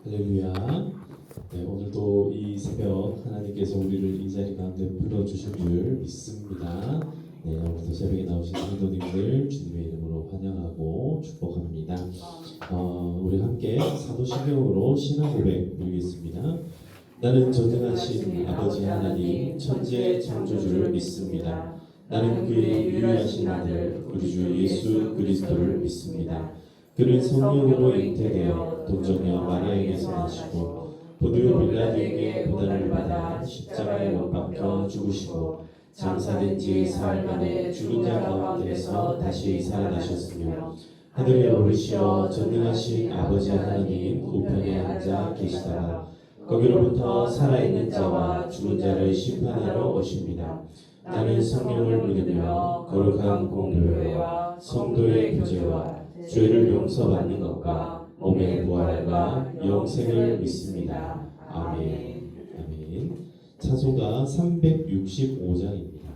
할렐루야. 네, 오늘도 이 새벽 하나님께서 우리를 이 자리 가운데 불러주신 줄 믿습니다. 네, 오늘도 새벽에 나오신 성도님들 주님의 이름으로 환영하고 축복합니다. 우리 함께 사도신경으로 신앙 고백 드리겠습니다. 나는 전능하신 아버지 하나님 천재 창조주를 믿습니다. 나는 그의 유일하신 아들 우리 주 예수 그리스도를 믿습니다. 그는 성령으로 잉태되어 동정녀 마리아에게서 나시고 본디오 빌라도에게 고난을 받아 십자가에 못 박혀 죽으시고 장사된 지 사흘 만에 죽은 자 가운데서 다시 살아나셨으며 하늘에 오르시어 전능하신 아버지 하나님 우편에 앉아 계시다가 거기로부터 살아있는 자와 죽은 자를 심판하러 오십니다. 나는 성령을 믿으며 거룩한 공교회와 성도의 교제와 죄를 용서받는 것과 몸의 부활과 영생을 믿습니다. 아멘. 아멘. 찬송가 365장입니다.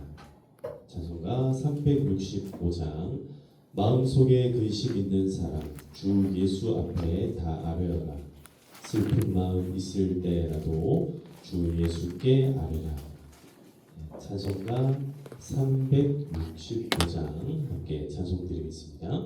찬송가 365장. 마음속에 근심 있는 사람 주 예수 앞에 다 아뢰어라. 슬픈 마음 있을 때라도 주 예수께 아뢰라. 찬송가 365장 함께 찬송 드리겠습니다.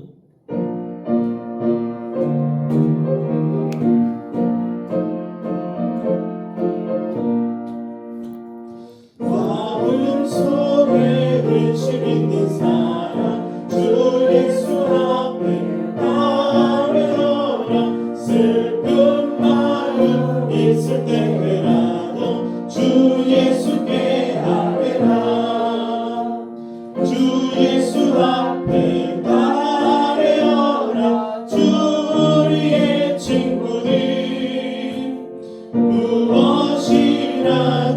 마음속에 근심 있는 사람 주 예수 앞에 아뢰어라. 슬픈 마음 있을 때라도 주 예수께 아뢰라. 주 예수 앞에 아뢰어라. 주 우리의 친구들 무엇이나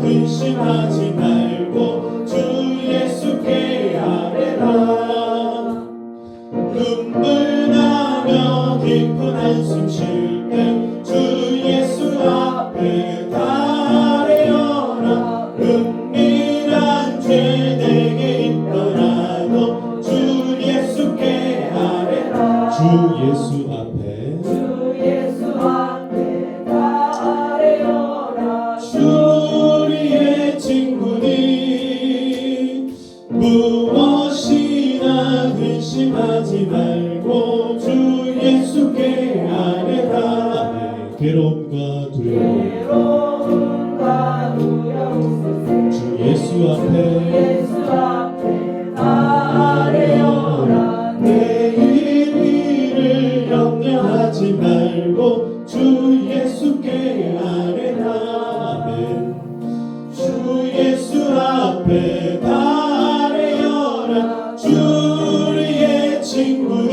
근심하지 말고 주 예수께 아뢰라. 눈물 나며 깊은 한숨 쉴 때 주 예수 앞에 다 아뢰어라. 은밀한 죄 내게 있더라도 주 예수께 아뢰라. 주 예수 앞에 주 예수 앞에 다 아뢰어라. 주 우리의 친구들 무엇이나 근심하지 말고 주 예수께 아뢰라. 괴로움과 두려움 괴로움과 두려움 주 예수 앞에 예수 앞에 다 아뢰어라. 내일 일을 염려하지 말고 주 예수께 아뢰라. 아멘. 주 예수 앞에 다 아뢰어라. 주 우리의 친구들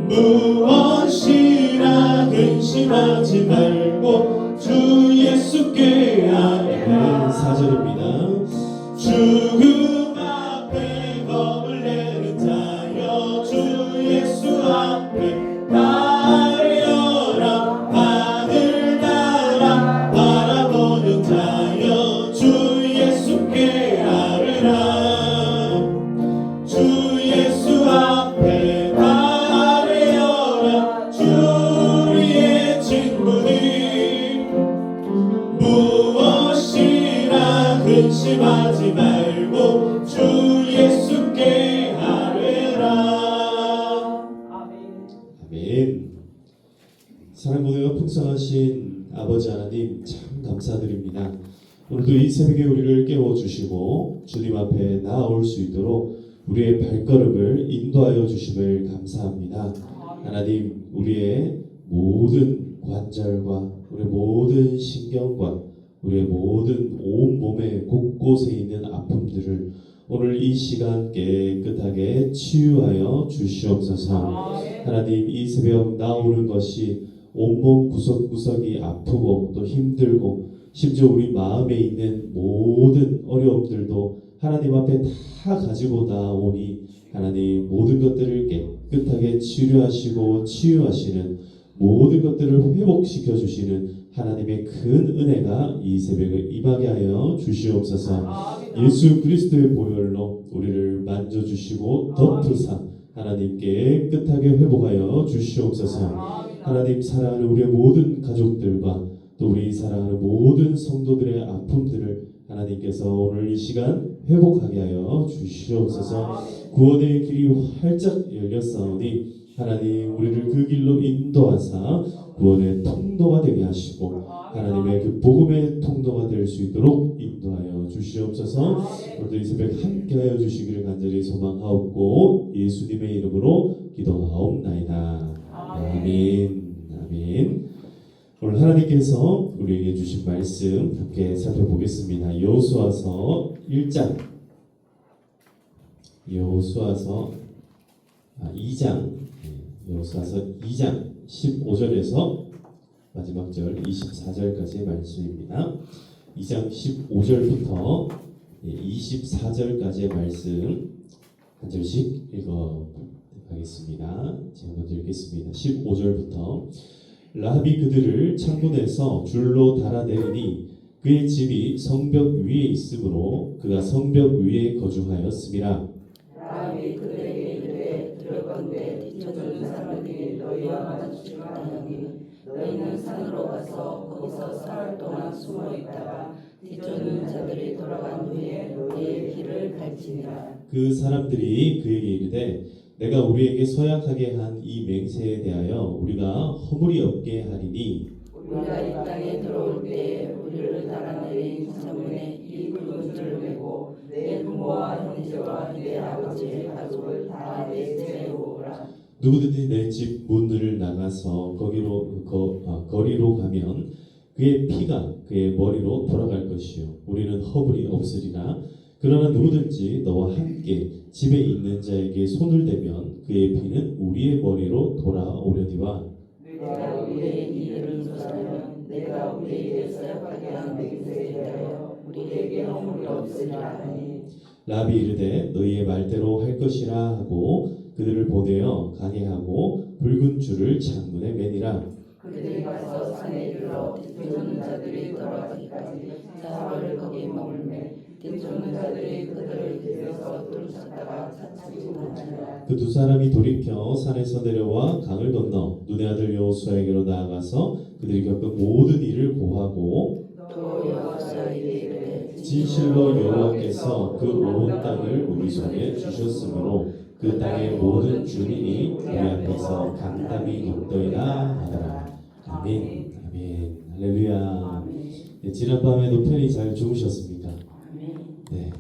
무엇이나 근심하지 말고 주 예수께 아뢰라. 4절입니다. 죽음 앞에 겁을 내는 자여 주 예수 앞에 다 아뢰어라. 하늘 나라 바라보는 자여 주 예수께 아뢰라. 주 예수 앞에 다 아뢰어라. 주 우리의 친구들 무엇이나 근심하지 말고 주 예수께 아뢰라. 아멘. 사랑보다가 풍성하신 아버지 하나님 참 감사드립니다. 오늘도 이 새벽에 우리를 깨워주시고 주님 앞에 나아올 수 있도록 우리의 발걸음을 인도하여 주심을 감사합니다. 하나님 우리의 모든 관절과 우리의 모든 신경과 우리의 모든 온몸의 곳곳에 있는 아픔들을 오늘 이 시간 깨끗하게 치유하여 주시옵소서. 하나님 이 새벽 나오는 것이 온몸 구석구석이 아프고 또 힘들고 심지어 우리 마음에 있는 모든 어려움들도 하나님 앞에 다 가지고 나오니 하나님 모든 것들을 깨끗하게 치료하시고 치유하시는 모든 것들을 회복시켜 주시는 하나님의 큰 은혜가 이 새벽을 임하게 하여 주시옵소서. 예수 그리스도의 보혈로 우리를 만져주시고 덮으사 하나님께 깨끗하게 회복하여 주시옵소서. 하나님 사랑하는 우리의 모든 가족들과 또 우리 사랑하는 모든 성도들의 아픔들을 하나님께서 오늘 이 시간 회복하게 하여 주시옵소서. 구원의 길이 활짝 열렸사오니 하나님 우리를 그 길로 인도하사 구원의 통로가 되게 하시고 하나님의 그 복음의 통로가 될 수 있도록 인도하여 주시옵소서. 오늘도 이 새벽 함께하여 주시기를 간절히 소망하옵고 예수님의 이름으로 기도하옵나이다. 아멘. 아멘. 오늘 하나님께서 우리에게 주신 말씀 함께 살펴보겠습니다. 여호수아서 1장, 여호수아서 2장, 여호수아서 2장 15절에서 마지막 절 24절까지의 말씀입니다. 2장 15절부터 24절까지의 말씀 한 절씩 읽어가겠습니다. 제가 먼저 읽겠습니다. 15절부터 라합이 그들을 창문에서 줄로 달아내리니 그의 집이 성벽 위에 있으므로 그가 성벽 위에 거주하였음이라. 라합이 그들에게 이르되 들었건대 뒤쳐주는 사람들이 너희와 마주치려 하느니 너희는 산으로 가서 거기서 사흘 동안 숨어 있다가 뒤쳐주는 자들이 돌아간 후에 너희의 길을 갈지니라. 그 사람들이 그에게 이르되 내가 우리에게 서약하게 한 이 맹세에 대하여 우리가 허물이 없게 하리니 우리가 이 땅에 들어올 때에 우리를 달아내린 창문에 이 굵은 줄을 메고 내 부모와 형제와 내 아버지의 가족을 다 내세에 오라. 누구든지 내 집 문을 나가서 거리로 가면 그의 피가 그의 머리로 돌아갈 것이요 우리는 허물이 없으리라. 그러나 누구든지 너와 함께 집에 있는 자에게 손을 대면 그의 피는 우리의 머리로 돌아오려니와. 내가 우리의 이를 조사하면 내가 우리에게 서약하게 한 맹세에 대하여 우리에게 허물이 없으리라 하니. 라합이 이르되 너희의 말대로 할 것이라 하고 그들을 보내어 강해하고 붉은 줄을 창문에 매니라. 그들이 가서 산에 이르러 뒤쫓는 자들이 돌아가기까지 사흘을 거기 머물매 뒤쫓는 자들이 그들을 길에서 쫓았다가 찾지 못하니라. 그 두 사람이 돌이켜 산에서 내려와 강을 건너 눈의 아들 여호수아에게로 나아가서 그들이 겪은 모든 일을 고하고 또 여호수아에게 이르되 진실로 여호와께서 그 온 땅을 우리 손에 주셨으므로 그 땅의 모든 주민이 우리 앞에서 강담이 걷더이다 하더라. 아멘. 아멘. 할렐루야. 네, 지난밤에도 편히 잘 주무셨습니까? 네.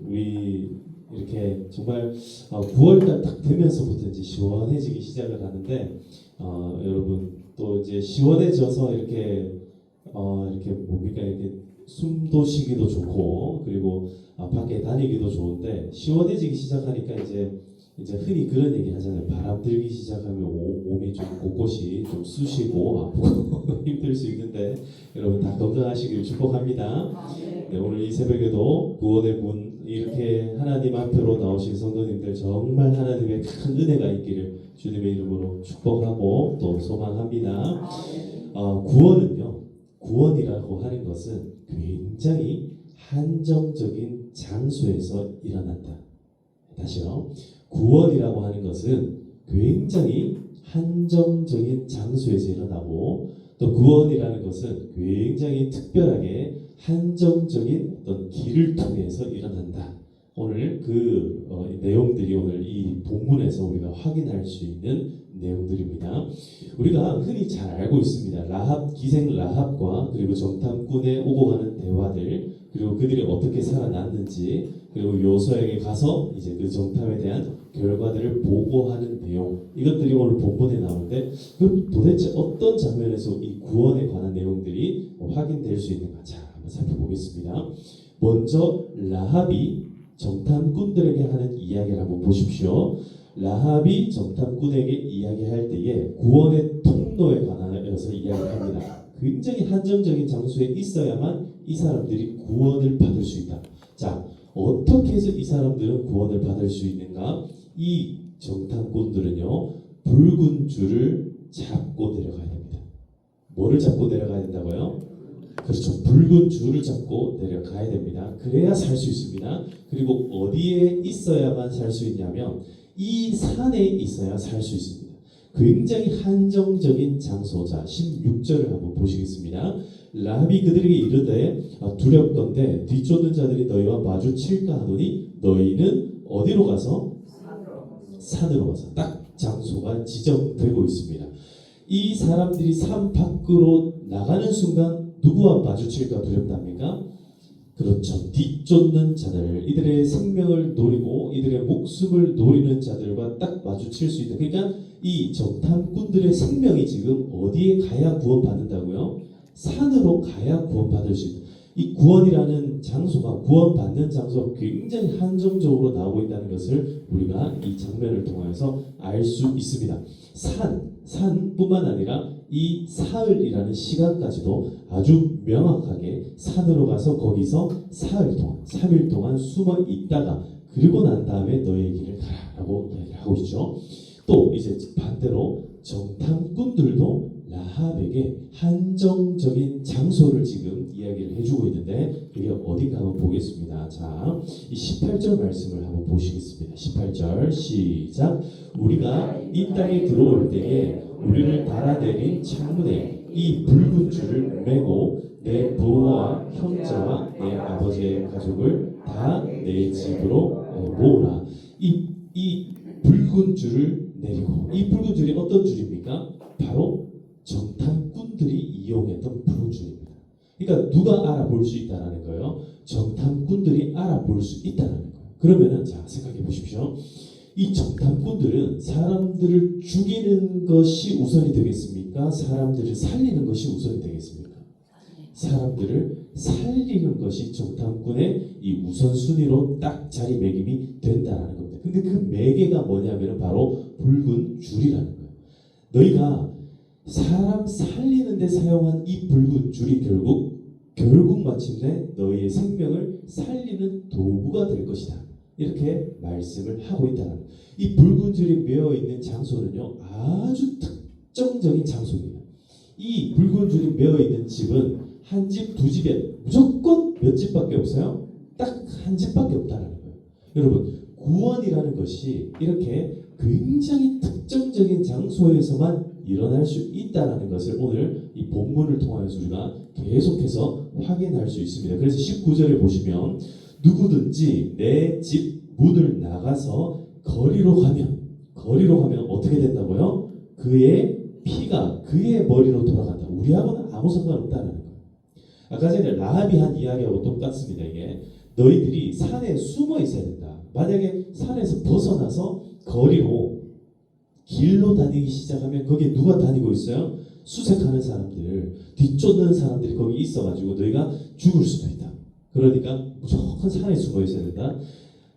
우리 이렇게 정말 9월달 딱 되면서부터 이제 시원해지기 시작을 하는데 여러분 또 이제 시원해져서 이렇게 뭡니까 이렇게 숨도 쉬기도 좋고 그리고 밖에 다니기도 좋은데 시원해지기 시작하니까 이제 흔히 그런 얘기 하잖아요. 바람 들기 시작하면 몸이 좀 곳곳이 좀 쑤시고 아프고 힘들 수 있는데 여러분 다 건강하시길 축복합니다. 네, 오늘 이 새벽에도 구원의 문 이렇게 하나님 앞으로 나오신 성도님들 정말 하나님의 큰 은혜가 있기를 주님의 이름으로 축복하고 또 소망합니다. 구원이라고 하는 것은 굉장히 한정적인 장소에서 일어난다. 다시요. 구원이라고 하는 것은 굉장히 한정적인 장소에서 일어나고 또 구원이라는 것은 굉장히 특별하게 한정적인 어떤 길을 통해서 일어난다. 오늘 그 내용들이 오늘 이 본문에서 우리가 확인할 수 있는 내용들입니다. 우리가 흔히 잘 알고 있습니다. 기생 라합과 그리고 정탐꾼의 오고 가는 대화들 그리고 그들이 어떻게 살아났는지 그리고 요소에게 가서 이제 그 정탐에 대한 결과들을 보고하는 내용 이것들이 오늘 본문에 나오는데 그럼 도대체 어떤 장면에서 이 구원에 관한 내용들이 확인될 수 있는가? 자, 한번 살펴보겠습니다. 먼저 라합이 정탐꾼들에게 하는 이야기를 한번 보십시오. 라합이 정탐꾼에게 이야기할 때에 구원의 통로에 관하여서 이야기합니다. 굉장히 한정적인 장소에 있어야만 이 사람들이 구원을 받을 수 있다. 자, 어떻게 해서 이 사람들은 구원을 받을 수 있는가? 이 정탐꾼들은요, 붉은 줄을 잡고 내려가야 됩니다. 뭐를 잡고 내려가야 된다고요? 그렇죠. 붉은 줄을 잡고 내려가야 됩니다. 그래야 살 수 있습니다. 그리고 어디에 있어야만 살 수 있냐면 이 산에 있어야 살 수 있습니다. 굉장히 한정적인 장소자 16절을 한번 보시겠습니다. 라합이 그들에게 이르되 두렵건대 뒤쫓는 자들이 너희와 마주칠까 하더니 너희는 어디로 가서? 산으로 가서. 딱 장소가 지정되고 있습니다. 이 사람들이 산 밖으로 나가는 순간 누구와 마주칠까 두렵답니까? 그렇죠. 뒤쫓는 자들, 이들의 생명을 노리고 이들의 목숨을 노리는 자들과 딱 마주칠 수 있다. 그러니까 이 정탐꾼들의 생명이 지금 어디에 가야 구원받는다고요? 산으로 가야 구원받을 수 있다. 이 구원이라는 장소가 구원받는 장소로 굉장히 한정적으로 나오고 있다는 것을 우리가 이 장면을 통해서 알 수 있습니다. 산뿐만 아니라 이 사흘이라는 시간까지도 아주 명확하게 산으로 가서 거기서 사흘 동안, 3일 동안 숨어 있다가 그리고 난 다음에 너의 길을 가라라고 이야기를 하고 있죠. 또 이제 반대로 정탐꾼들도 라합에게 한정적인 장소를 지금 이야기를 해주고 있는데 그게 어딘가 한번 보겠습니다. 자, 이 18절 말씀을 한번 보시겠습니다. 18절 시작. 우리가 이 땅에 들어올 때에 우리를 달아내린 창문에 이 붉은 줄을 매고 내 부모와 형제와 내 아버지의 가족을 다 내 집으로 모으라. 이 붉은 줄을 내리고, 이 붉은 줄이 어떤 줄입니까? 바로 정탐꾼들이 이용했던 붉은 줄입니다. 그러니까 누가 알아볼 수 있다라는 거예요? 정탐꾼들이 알아볼 수 있다라는 거예요. 그러면은 자, 생각해 보십시오. 이 정탐꾼들은 사람들을 죽이는 것이 우선이 되겠습니까? 사람들을 살리는 것이 우선이 되겠습니까? 사람들을 살리는 것이 정탐꾼의 이 우선순위로 딱 자리매김이 된다라는 겁니다. 근데 그 매개가 뭐냐면 바로 붉은 줄이라는 거예요. 너희가 사람 살리는 데 사용한 이 붉은 줄이 결국 마침내 너희의 생명을 살리는 도구가 될 것이다. 이렇게 말씀을 하고 있다는 거예요. 이 붉은 줄이 매어 있는 장소는요, 아주 특정적인 장소입니다. 이 붉은 줄이 매어 있는 집은 한 집, 두 집에 무조건 몇 집밖에 없어요? 딱 한 집밖에 없다는 거예요. 여러분, 구원이라는 것이 이렇게 굉장히 특정적인 장소에서만 일어날 수 있다는 것을 오늘 이 본문을 통해서 우리가 계속해서 확인할 수 있습니다. 그래서 19절에 보시면 누구든지 내 집 문을 나가서 거리로 가면 어떻게 된다고요? 그의 피가 그의 머리로 돌아간다. 우리하고는 아무 상관없다는 거예요. 아까 전에 라합이 한 이야기하고 똑같습니다. 이게 너희들이 산에 숨어 있어야 된다. 만약에 산에서 벗어나서 거리로 길로 다니기 시작하면 거기에 누가 다니고 있어요? 수색하는 사람들, 뒤쫓는 사람들이 거기 있어가지고 너희가 죽을 수도 있다. 그러니까 무조건 산에 숨어 있어야 된다.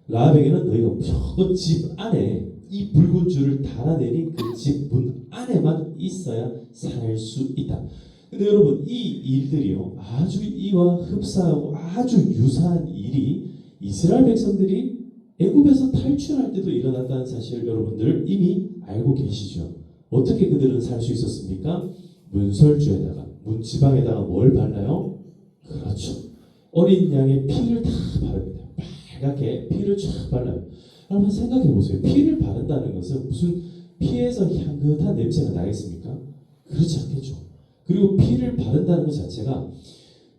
라합에게는 너희가 무조건 집 안에 이 붉은 줄을 달아내린 그 집 문 안에만 있어야 살 수 있다. 근데 여러분, 이 일들이요, 아주 이와 흡사하고 아주 유사한 일이 이스라엘 백성들이 애굽에서 탈출할 때도 일어났다는 사실을 여러분들 이미 알고 계시죠? 어떻게 그들은 살 수 있었습니까? 문설주에다가, 문지방에다가 뭘 발라요? 그렇죠. 어린 양의 피를 다 바릅니다. 빨갛게 피를 쫙 발라요. 한번 생각해 보세요. 피를 바른다는 것은 무슨 피에서 향긋한 냄새가 나겠습니까? 그렇지 않겠죠. 그리고 피를 바른다는 것 자체가,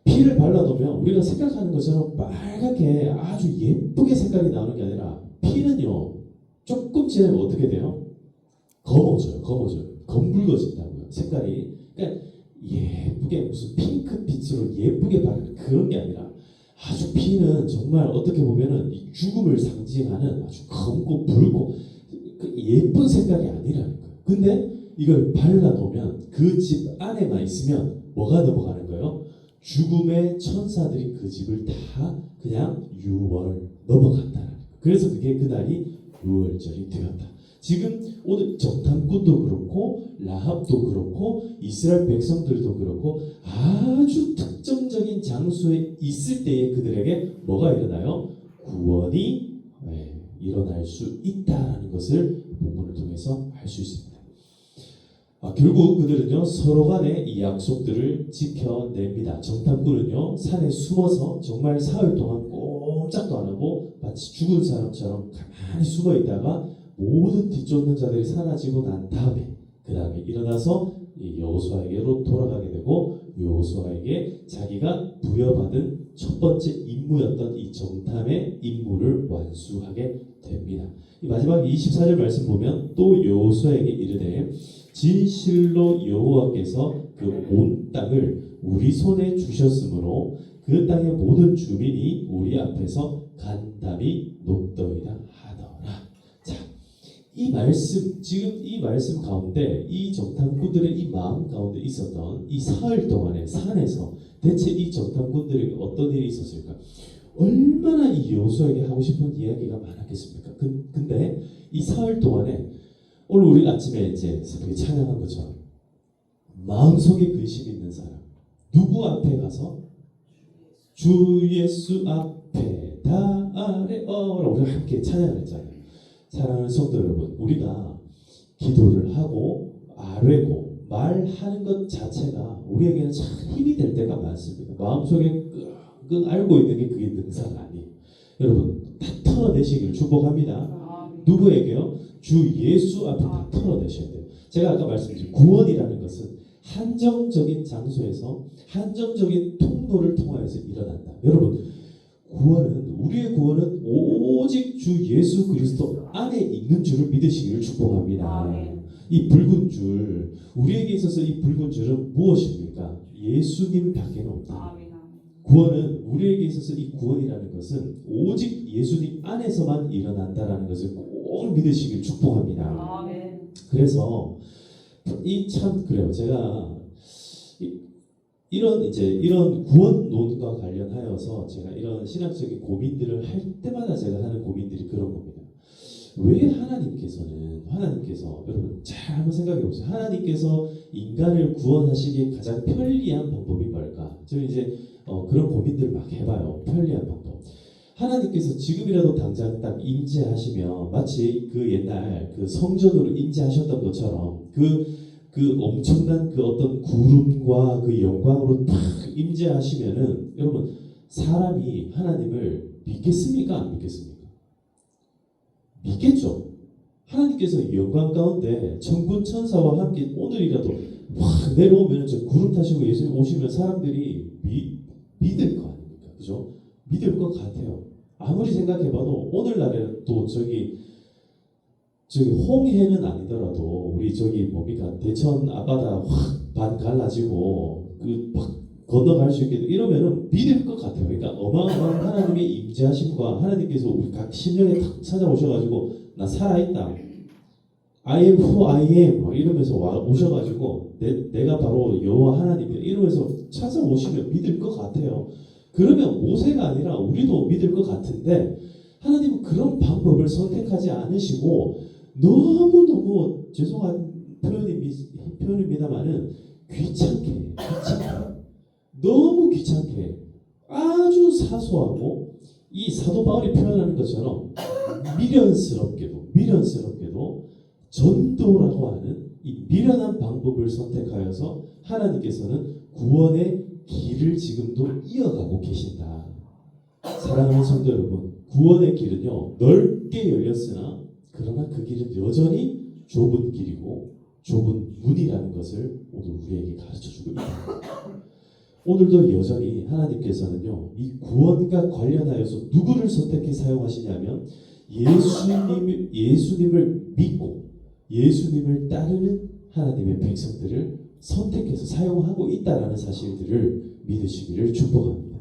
피를 발라놓으면 우리가 생각하는 것처럼 빨갛게 아주 예쁘게 색깔이 나오는 게 아니라, 피는요 조금 지나면 어떻게 돼요? 검어져요. 검붉어진다고요. 색깔이. 그러니까 예쁘게 무슨 핑크빛으로 예쁘게 바르는 그런 게 아니라, 아주 피는 정말 어떻게 보면은 이 죽음을 상징하는 아주 검고 붉고 그 예쁜 색깔이 아니라는 거예요. 근데 이걸 발라놓으면 그 집 안에만 있으면 뭐가 넘어가는 거예요? 죽음의 천사들이 그 집을 다 그냥 유월 넘어간다는 거예요. 그래서 그게 그날이 유월절이 되었다. 지금 오늘 정탐꾼도 그렇고 라합도 그렇고 이스라엘 백성들도 그렇고 아주 특정적인 장소에 있을 때에 그들에게 뭐가 일어나요? 구원이 일어날 수 있다는 것을 본문을 통해서 알 수 있습니다. 결국 그들은요 서로 간에 이 약속들을 지켜냅니다. 정탐꾼은요 산에 숨어서 정말 사흘 동안 꼼짝도 안 하고 마치 죽은 사람처럼 가만히 숨어 있다가 모든 뒤쫓는 자들이 사라지고 난 다음에 그 다음에 일어나서 이 여호수아에게로 돌아가게 되고 여호수아에게 자기가 부여받은 첫 번째 임무였던 이 정탐의 임무를 완수하게 됩니다. 이 마지막 24절 말씀 보면 또 여호수아에게 이르되 진실로 여호와께서 그 온 땅을 우리 손에 주셨으므로 그 땅의 모든 주민이 우리 앞에서 간담이 높더이다 하더라. 자, 이 말씀, 지금 이 말씀 가운데 이 정탐꾼들의 이 마음 가운데 있었던 이 사흘 동안의 산에서 대체 이 정탐꾼들에게 어떤 일이 있었을까? 얼마나 이 여호수아에게 하고 싶은 이야기가 많았겠습니까? 근데 이 사흘 동안에 오늘 우리 아침에 이제 새벽에 찬양한 것처럼 마음속에 근심이 있는 사람 누구 앞에 가서 주 예수 앞에 다 아뢰어라고 우리가 함께 찬양을 했잖아요. 사랑하는 성도 여러분, 우리가 기도를 하고 아뢰고 말하는 것 자체가 우리에게는 참 힘이 될 때가 많습니다. 마음속에 끙끙 앓고 있는 게 그게 능사가 아니에요. 여러분 다 털어내시기를 축복합니다. 누구에게요? 주 예수 앞에 다 털어내셔야 돼요. 제가 아까 말씀드린 구원이라는 것은 한정적인 장소에서 한정적인 통로를 통하여서 일어난다. 여러분 구원은 우리의 구원은 오직 주 예수 그리스도 안에 있는 줄을 믿으시기를 축복합니다. 이 붉은 줄 우리에게 있어서 이 붉은 줄은 무엇입니까? 예수님 밖에는 없다. 구원은 우리에게 있어서 이 구원이라는 것은 오직 예수님 안에서만 일어난다라는 것을 꼭 믿으시길 축복합니다. 그래서 이 참 그래요. 제가 이런 구원론과 관련하여서 제가 이런 신학적인 고민들을 할 때마다 제가 하는 고민들이 그런 겁니다. 왜 하나님께서 여러분 잘 한번 생각해 보세요. 하나님께서 인간을 구원하시기에 가장 편리한 방법이 뭘까? 저는 이제 그런 고민들을 막 해봐요. 편리한 방법. 하나님께서 지금이라도 당장 딱 임재하시면 마치 그 옛날 그 성전으로 임재하셨던 것처럼 그 엄청난 그 어떤 구름과 그 영광으로 딱 임재하시면은 여러분 사람이 하나님을 믿겠습니까? 안 믿겠습니까? 믿겠죠. 하나님께서 영광 가운데 천군 천사와 함께 오늘이라도 확 내려오면 저 구름 타시고 예수님 오시면 사람들이 믿을 거 아닙니까? 그죠? 믿을 것 같아요. 아무리 생각해봐도 오늘날에 또 저기 홍해는 아니더라도 우리 저기 뭡니까 대천 앞바다 확 반 갈라지고 그 막 건너갈 수 있게 이러면은 믿을 것 같아요. 그러니까 어마어마한 하나님의 임재하심과 하나님께서 우리 각 심령에 탁 찾아오셔가지고 나 살아있다. I am who I am 이러면서 오셔가지고 내가 바로 여호와 하나님이다 이러면서 찾아오시면 믿을 것 같아요. 그러면 모세가 아니라 우리도 믿을 것 같은데 하나님은 그런 방법을 선택하지 않으시고 너무너무 죄송한 표현입니다만은 귀찮게 너무 귀찮게 아주 사소하고 이 사도 바울이 표현하는 것처럼 미련스럽게도 전도라고 하는 이 미련한 방법을 선택하여서 하나님께서는 구원의 길을 지금도 이어가고 계신다. 사랑하는 성도 여러분, 구원의 길은요 넓게 열렸으나 그러나 그 길은 여전히 좁은 길이고 좁은 문이라는 것을 오늘 우리에게 가르쳐주고 있다. 오늘도 여전히 하나님께서는요 이 구원과 관련하여서 누구를 선택해 사용하시냐면 예수님을 믿고 예수님을 따르는 하나님의 백성들을 선택해서 사용하고 있다라는 사실들을 믿으시기를 축복합니다.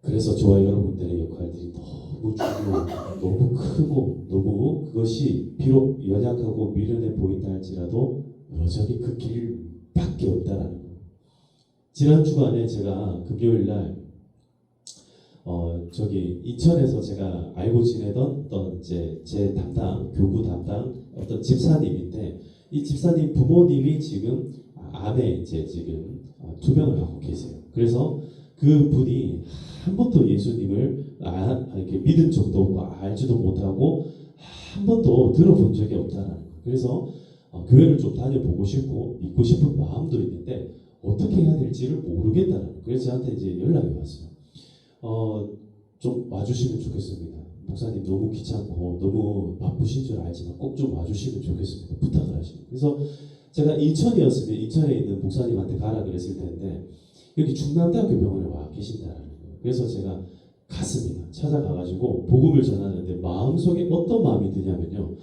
그래서 저와 여러분들의 역할들이 너무 중요하고 너무 크고 너무 그것이 비록 연약하고 미련해 보인다 할지라도 여전히 그 길밖에 없다라는 거예요. 지난 주간에 제가 금요일날 저기 인천에서 제가 알고 지내던 어떤 제 담당 교구 담당 어떤 집사님인데 이 집사님 부모님이 지금 암에 지금 투병을 하고 계세요. 그래서 그 분이 한 번도 예수님을 이렇게 믿은 적도 없고 알지도 못하고 한 번도 들어본 적이 없다는 거예요. 그래서 교회를 좀 다녀보고 싶고 믿고 싶은 마음도 있는데 어떻게 해야 될지를 모르겠다는 거예요. 그래서 저한테 이제 연락이 왔어요. 좀 와주시면 좋겠습니다. 목사님 너무 귀찮고 너무 바쁘신 줄 알지만 꼭 좀 와주시면 좋겠습니다. 부탁을 하시고. 그래서 제가 인천이었으면 인천에 있는 목사님한테 가라 그랬을 텐데 여기 충남대학교 병원에 와 계신다라는 거예요. 그래서 제가 갔습니다. 찾아가가지고 복음을 전하는데 마음속에 어떤 마음이 드냐면요.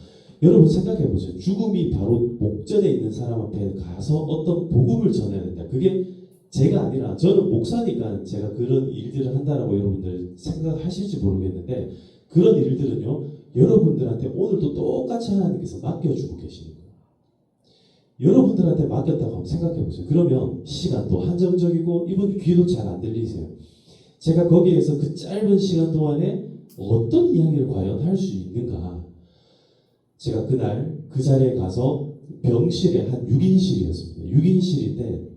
여러분 생각해 보세요. 죽음이 바로 목전에 있는 사람 앞에 가서 어떤 복음을 전해야 된다. 그게 제가 아니라 저는 목사니까 제가 그런 일들을 한다라고 여러분들 생각하실지 모르겠는데 그런 일들은요. 여러분들한테 오늘도 똑같이 하나님께서 맡겨주고 계시는 거예요. 여러분들한테 맡겼다고 한번 생각해 보세요. 그러면 시간도 한정적이고 이분 귀도 잘 안 들리세요. 제가 거기에서 그 짧은 시간 동안에 어떤 이야기를 과연 할 수 있는가? 제가 그날 그 자리에 가서 병실에 한 6인실이었습니다. 6인실인데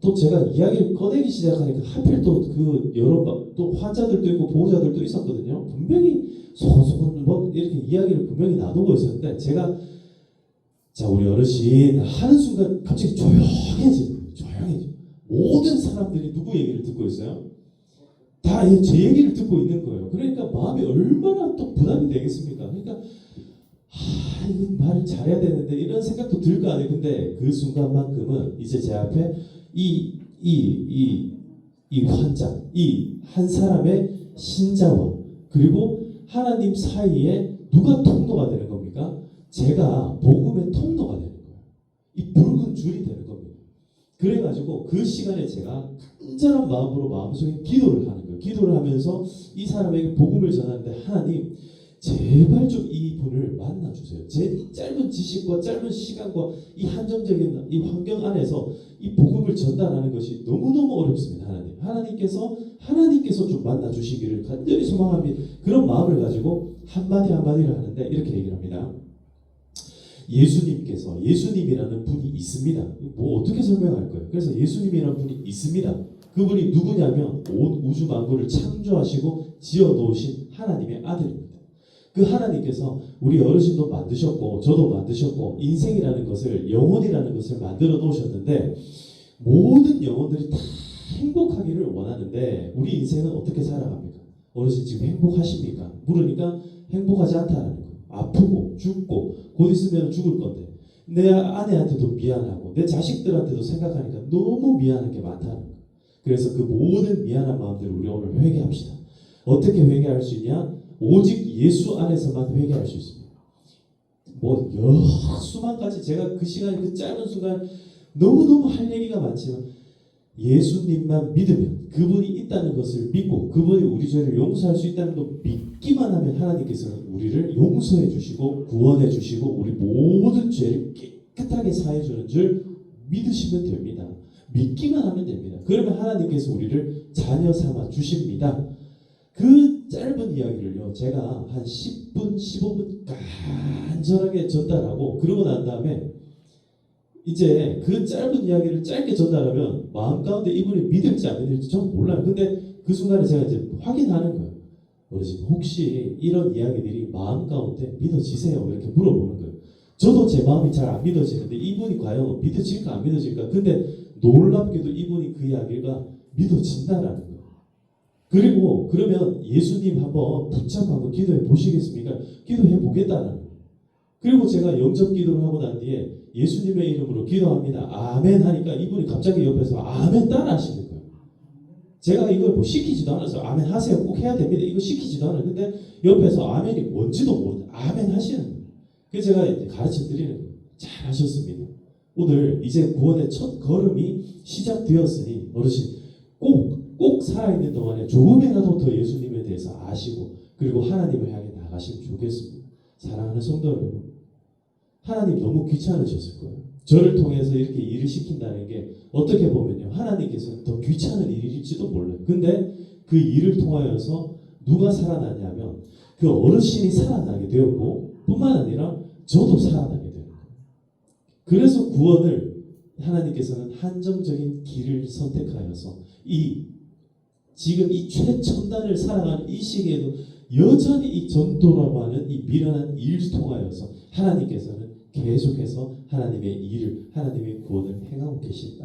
또 제가 이야기를 꺼내기 시작하니까 하필 또 그 여러 또 환자들도 있고 보호자들도 있었거든요. 분명히 소소한 뭐 이렇게 이야기를 분명히 나누고 있었는데 제가 자 우리 어르신 하는 순간 갑자기 조용해지는 거예요. 조용해져. 모든 사람들이 누구 얘기를 듣고 있어요? 다 제 얘기를 듣고 있는 거예요. 그러니까 마음이 얼마나 또 부담이 되겠습니까? 그러니까 이거 말을 잘해야 되는데 이런 생각도 들 거 아니에요. 근데 그 순간만큼은 이제 제 앞에 이 환자, 이 한 사람의 신자와 그리고 하나님 사이에 누가 통로가 되는 겁니까? 제가 복음의 통로가 되는 거예요. 이 붉은 줄이 되는 겁니다. 그래가지고 그 시간에 제가 간절한 마음으로 마음속에 기도를 하는 거예요. 기도를 하면서 이 사람에게 복음을 전하는데 하나님 제발 좀 이분을 만나주세요. 제 짧은 지식과 짧은 시간과 이 한정적인 이 환경 안에서 이 복음을 전달하는 것이 너무너무 어렵습니다. 하나님께서 좀 만나주시기를 간절히 소망합니다. 그런 마음을 가지고 한마디 한마디를 하는데 이렇게 얘기를 합니다. 예수님이라는 분이 있습니다. 뭐 어떻게 설명할 거예요? 그래서 예수님이라는 분이 있습니다. 그분이 누구냐면 온 우주 만물을 창조하시고 지어놓으신 하나님의 아들입니다. 그 하나님께서 우리 어르신도 만드셨고 저도 만드셨고 인생이라는 것을 영혼이라는 것을 만들어 놓으셨는데 모든 영혼들이 다 행복하기를 원하는데 우리 인생은 어떻게 살아갑니까? 어르신 지금 행복하십니까? 물으니까 행복하지 않다라는 거예요. 아프고 죽고 곧 있으면 죽을 건데 내 아내한테도 미안하고 내 자식들한테도 생각하니까 너무 미안한 게 많다는 거예요. 그래서 그 모든 미안한 마음들을 우리 오늘 회개합시다. 어떻게 회개할 수 있냐? 오직 예수 안에서만 회개할 수 있습니다. 뭐 수만 가지 제가 그 시간에 그 짧은 순간 너무너무 할 얘기가 많지만 예수님만 믿으면 그분이 있다는 것을 믿고 그분이 우리 죄를 용서할 수 있다는 걸 믿기만 하면 하나님께서는 우리를 용서해 주시고 구원해 주시고 우리 모든 죄를 깨끗하게 사해 주는 줄 믿으시면 됩니다. 믿기만 하면 됩니다. 그러면 하나님께서 우리를 자녀 삼아 주십니다. 그 짧은 이야기를요 제가 한 10분 15분 간절하게 전달하고 그러고 난 다음에 이제 그 짧은 이야기를 짧게 전달하면 마음 가운데 이분이 믿을지 안 믿을지 저는 몰라요. 근데 그 순간에 제가 이제 확인하는 거예요. 어르신 혹시 이런 이야기들이 마음 가운데 믿어지세요? 이렇게 물어보는 거예요. 저도 제 마음이 잘 안 믿어지는데 이분이 과연 믿어질까 안 믿어질까? 근데 놀랍게도 이분이 그 이야기가 믿어진다라는 거예요. 그리고 그러면 예수님 한번 붙잡고 한번 기도해 보시겠습니까? 기도해 보겠다는 거예요. 그리고 제가 영접 기도를 하고 난 뒤에 예수님의 이름으로 기도합니다. 아멘 하니까 이분이 갑자기 옆에서 아멘 따라 하시는 거예요. 제가 이걸 뭐 시키지도 않아서 아멘 하세요. 꼭 해야 됩니다. 이거 시키지도 않아요. 근데 옆에서 아멘이 뭔지도 모르는데 아멘 하시는 거예요. 그래서 제가 이제 가르쳐 드리는 거예요. 잘 하셨습니다. 오늘 이제 구원의 첫 걸음이 시작되었으니 어르신 꼭 살아있는 동안에 조금이라도 더 예수님에 대해서 아시고 그리고 하나님을 향해 나가시면 좋겠습니다. 사랑하는 성도 여러분, 하나님 너무 귀찮으셨을 거예요. 저를 통해서 이렇게 일을 시킨다는 게 어떻게 보면요 하나님께서는 더 귀찮은 일일지도 몰라요. 근데 그 일을 통하여서 누가 살아나냐면 그 어르신이 살아나게 되었고 뿐만 아니라 저도 살아나게 되는 거예요. 그래서 구원을 하나님께서는 한정적인 길을 선택하여서 지금 이 최첨단을 살아가는 이 시기에도 여전히 이 전도라고 하는 이 미련한 일을 통하여서 하나님께서는 계속해서 하나님의 구원을 행하고 계신다.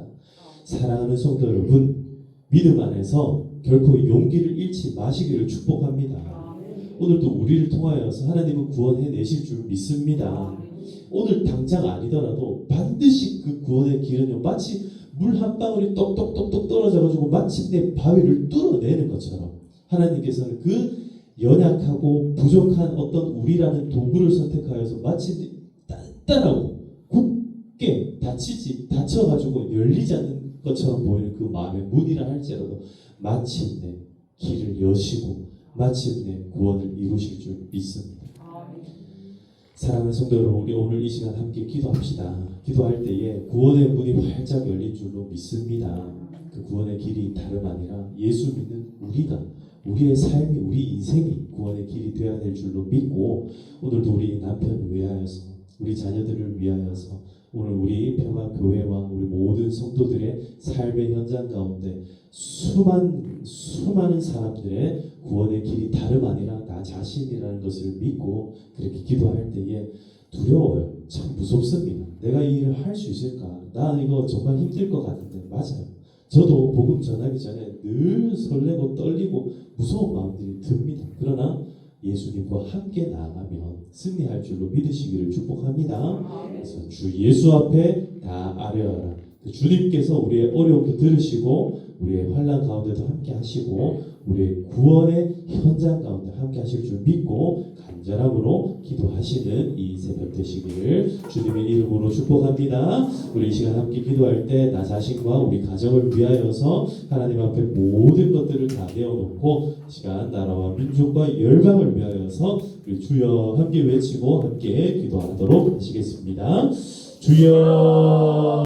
사랑하는 성도 여러분, 믿음 안에서 결코 용기를 잃지 마시기를 축복합니다. 오늘도 우리를 통하여서 하나님은 구원해 내실 줄 믿습니다. 오늘 당장 아니더라도 반드시 그 구원의 길은요, 마치 물 한 방울이 똑똑똑똑 떨어져가지고 마침내 바위를 뚫어내는 것처럼 하나님께서는 그 연약하고 부족한 어떤 우리라는 도구를 선택하여서 마침내 단단하고 굳게 닫혀가지고 열리지 않는 것처럼 보이는 그 마음의 문이라 할지라도 마침내 길을 여시고 마침내 구원을 이루실 줄 믿습니다. 사랑하는 성도 여러분, 우리 오늘 이 시간 함께 기도합시다. 기도할 때에 구원의 문이 활짝 열린 줄로 믿습니다. 그 구원의 길이 다름 아니라 예수 믿는 우리의 삶이, 우리 인생이 구원의 길이 되어야 될 줄로 믿고, 오늘도 우리 남편을 위하여서, 우리 자녀들을 위하여서, 오늘 우리 평화교회와 우리 모든 성도들의 삶의 현장 가운데 수많은 사람들의 구원의 길이 다름 아니라 나 자신이라는 것을 믿고 그렇게 기도할 때에 두려워요. 참 무섭습니다. 내가 이 일을 할 수 있을까? 나 이거 정말 힘들 것 같은데. 맞아요. 저도 복음 전하기 전에 늘 설레고 떨리고 무서운 마음들이 듭니다. 그러나 예수님과 함께 나아가면 승리할 줄로 믿으시기를 축복합니다. 그래서 주 예수 앞에 다 아뢰어라. 그 주님께서 우리의 어려움도 들으시고 우리의 환난 가운데도 함께 하시고 우리의 구원의 현장 가운데 함께 하실 줄 믿고 간절함으로 기도하시는 이 새벽 되시기를 주님의 이름으로 축복합니다. 우리 이 시간 함께 기도할 때 나 자신과 우리 가정을 위하여서 하나님 앞에 모든 것들을 다 내어놓고 시간 나라와 민족과 열방을 위하여서 우리 주여 함께 외치고 함께 기도하도록 하시겠습니다. 주여.